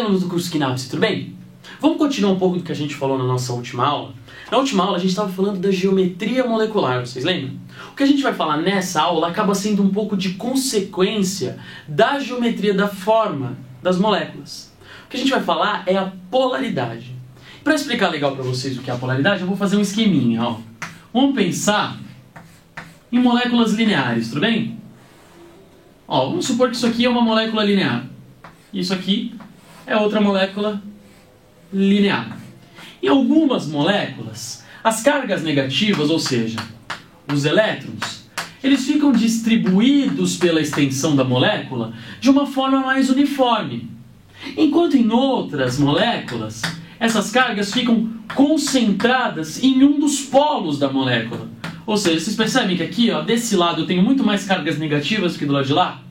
alunos do curso Quinapse, tudo bem? Vamos continuar um pouco do que a gente falou na nossa última aula. Na última aula a gente estava falando da geometria molecular, vocês lembram? O que a gente vai falar nessa aula acaba sendo um pouco de consequência da geometria da forma das moléculas. O que a gente vai falar é a polaridade. Para explicar legal para vocês o que é a polaridade, eu vou fazer um esqueminha, ó. Vamos pensar em moléculas lineares, tudo bem? Ó, vamos supor que isso aqui é uma molécula linear. Isso aqui é outra molécula linear. Em algumas moléculas, as cargas negativas, ou seja, os elétrons, eles ficam distribuídos pela extensão da molécula de uma forma mais uniforme. Enquanto em outras moléculas, essas cargas ficam concentradas em um dos polos da molécula. Ou seja, vocês percebem que aqui, ó, desse lado, eu tenho muito mais cargas negativas do que do lado de lá?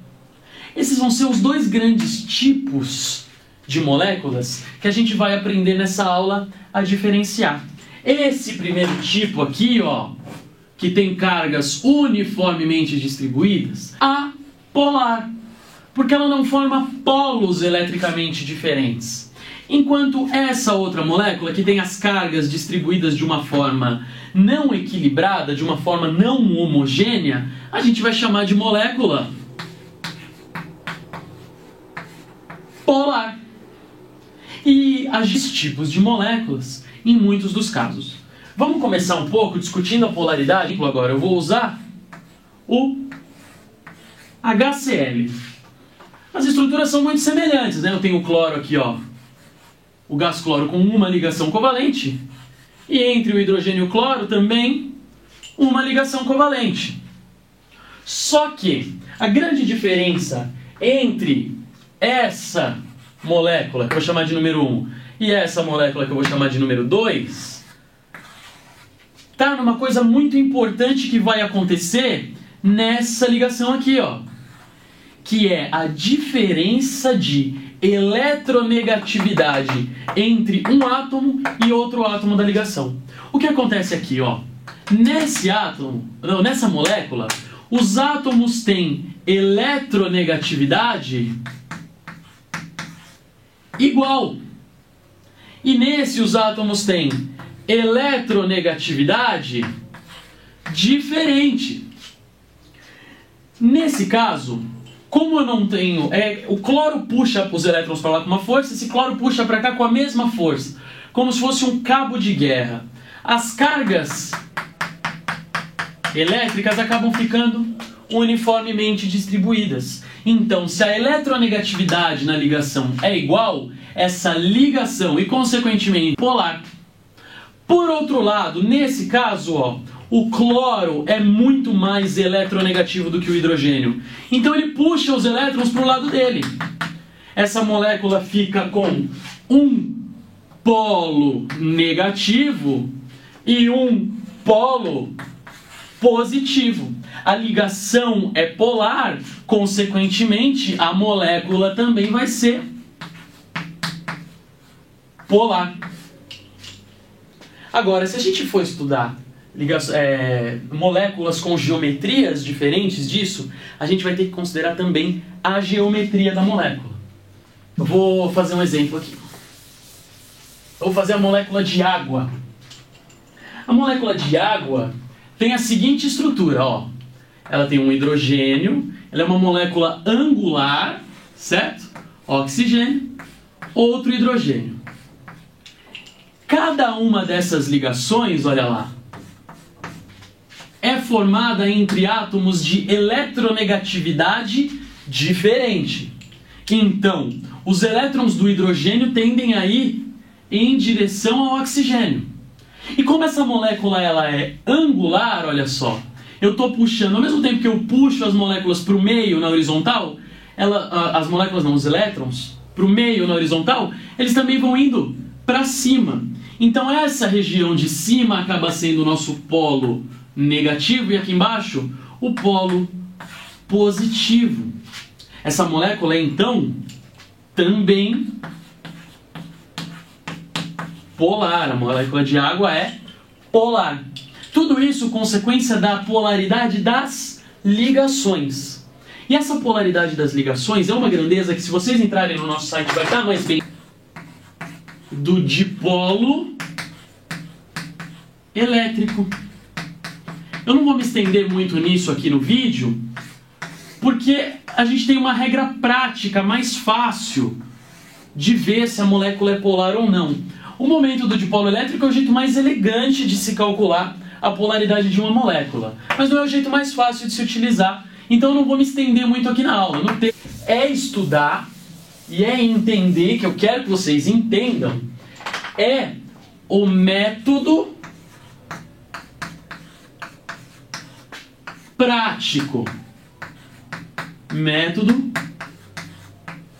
Esses vão ser os dois grandes tipos de moléculas que a gente vai aprender nessa aula a diferenciar. Esse primeiro tipo aqui, ó, que tem cargas uniformemente distribuídas, apolar, porque ela não forma polos eletricamente diferentes. Enquanto essa outra molécula, que tem as cargas distribuídas de uma forma não equilibrada, de uma forma não homogênea, a gente vai chamar de molécula polar. E há tipos de moléculas em muitos dos casos. Vamos começar um pouco discutindo a polaridade. Agora eu vou usar o HCl. As estruturas são muito semelhantes, né? Eu tenho o cloro aqui, ó, o gás cloro com uma ligação covalente, e entre o hidrogênio e o cloro também uma ligação covalente. Só que a grande diferença entre essa molécula, que eu vou chamar de número 1, e essa molécula que eu vou chamar de número 2, tá numa coisa muito importante que vai acontecer nessa ligação aqui, ó, que é a diferença de eletronegatividade entre um átomo e outro átomo da ligação. O que acontece aqui, ó? Nesse átomo, não, nessa molécula, os átomos têm eletronegatividade igual. E nesse os átomos têm eletronegatividade diferente. Nesse caso, como eu não tenho... o cloro puxa os elétrons para lá com uma força, esse cloro puxa para cá com a mesma força. Como se fosse um cabo de guerra. As cargas elétricas acabam ficando uniformemente distribuídas. Então, se a eletronegatividade na ligação é igual, essa ligação e, consequentemente, polar. Por outro lado, nesse caso, ó, o cloro é muito mais eletronegativo do que o hidrogênio. Então ele puxa os elétrons para o lado dele. Essa molécula fica com um polo negativo e um polo positivo. A ligação é polar, consequentemente, a molécula também vai ser polar. Agora, se a gente for estudar moléculas com geometrias diferentes disso, a gente vai ter que considerar também a geometria da molécula. Eu vou fazer um exemplo aqui. Eu vou fazer a molécula de água. A molécula de água tem a seguinte estrutura, ó. Ela tem um hidrogênio, ela é uma molécula angular, certo? Oxigênio, outro hidrogênio. Cada uma dessas ligações, olha lá, é formada entre átomos de eletronegatividade diferente. Então, os elétrons do hidrogênio tendem a ir em direção ao oxigênio. E como essa molécula ela é angular, olha só, eu estou puxando, ao mesmo tempo que eu puxo as moléculas para o meio na horizontal, as moléculas não, os elétrons, para o meio na horizontal, eles também vão indo para cima. Então essa região de cima acaba sendo o nosso polo negativo e aqui embaixo o polo positivo. Essa molécula é então também polar. A molécula de água é polar. Tudo isso consequência da polaridade das ligações. E essa polaridade das ligações é uma grandeza que, se vocês entrarem no nosso site, vai estar mais bem do dipolo elétrico. Eu não vou me estender muito nisso aqui no vídeo, porque a gente tem uma regra prática mais fácil de ver se a molécula é polar ou não. O momento do dipolo elétrico é o jeito mais elegante de se calcular a polaridade de uma molécula, mas não é o jeito mais fácil de se utilizar, então eu não vou me estender muito aqui na aula. É estudar e é entender, que eu quero que vocês entendam, é o método prático. Método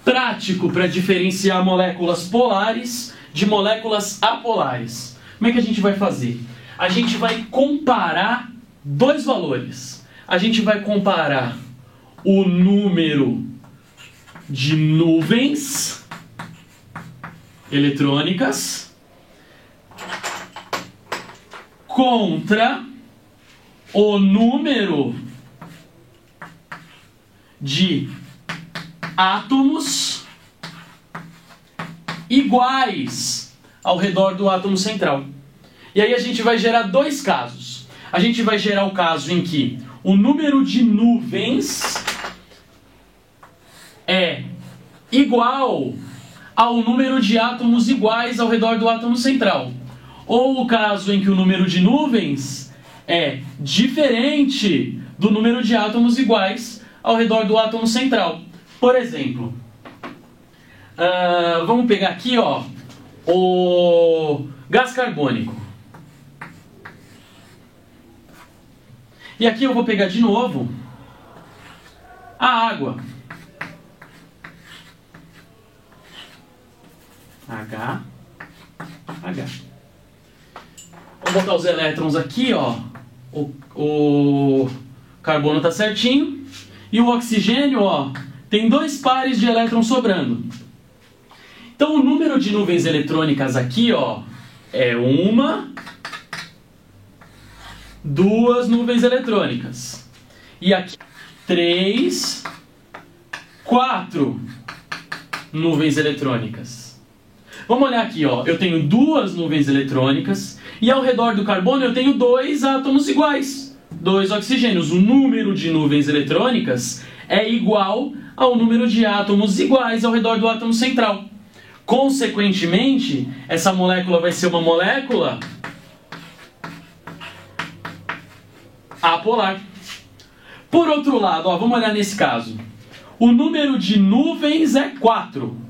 prático para diferenciar moléculas polares de moléculas apolares. Como é que a gente vai fazer? A gente vai comparar dois valores. A gente vai comparar o número de nuvens eletrônicas contra o número de átomos iguais ao redor do átomo central. E aí a gente vai gerar dois casos. A gente vai gerar o caso em que o número de nuvens é igual ao número de átomos iguais ao redor do átomo central. Ou o caso em que o número de nuvens é diferente do número de átomos iguais ao redor do átomo central. Por exemplo, vamos pegar aqui, ó, o gás carbônico. E aqui eu vou pegar de novo a água. H. Vou botar os elétrons aqui, ó. O carbono tá certinho. E o oxigênio, ó, tem dois pares de elétrons sobrando. Então o número de nuvens eletrônicas aqui, ó, é uma, duas nuvens eletrônicas. E aqui, 3, 4 nuvens eletrônicas. Vamos olhar aqui, ó. Eu tenho duas nuvens eletrônicas e ao redor do carbono eu tenho dois átomos iguais, dois oxigênios. O número de nuvens eletrônicas é igual ao número de átomos iguais ao redor do átomo central. Consequentemente, essa molécula vai ser uma molécula apolar. Por outro lado, ó, vamos olhar nesse caso. O número de nuvens é 4.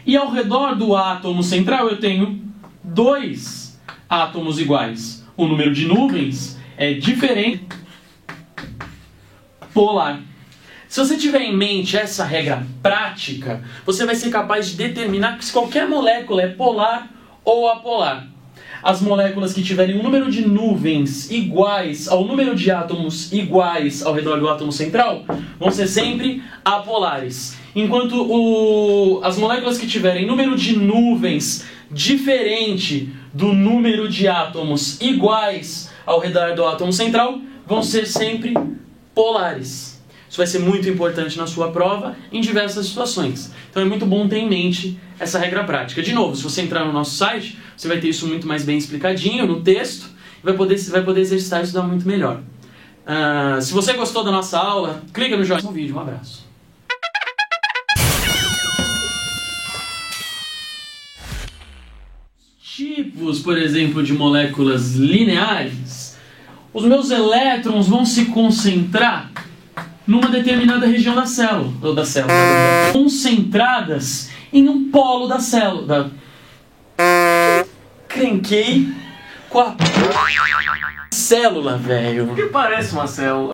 E ao redor do átomo central eu tenho dois átomos iguais. O número de nuvens é diferente, polar. Se você tiver em mente essa regra prática, você vai ser capaz de determinar se qualquer molécula é polar ou apolar. As moléculas que tiverem um número de nuvens iguais ao número de átomos iguais ao redor do átomo central vão ser sempre apolares. Enquanto as moléculas que tiverem número de nuvens diferente do número de átomos iguais ao redor do átomo central vão ser sempre polares. Isso vai ser muito importante na sua prova em diversas situações. Então é muito bom ter em mente essa regra prática. De novo, se você entrar no nosso site, você vai ter isso muito mais bem explicadinho no texto e vai poder exercitar isso muito melhor. Se você gostou da nossa aula, clica no joinha no vídeo. Um abraço. Tipos, por exemplo, de moléculas lineares, os meus elétrons vão se concentrar numa determinada região da célula, concentradas em um polo da célula. Crenquei com a célula, velho. Que parece uma célula.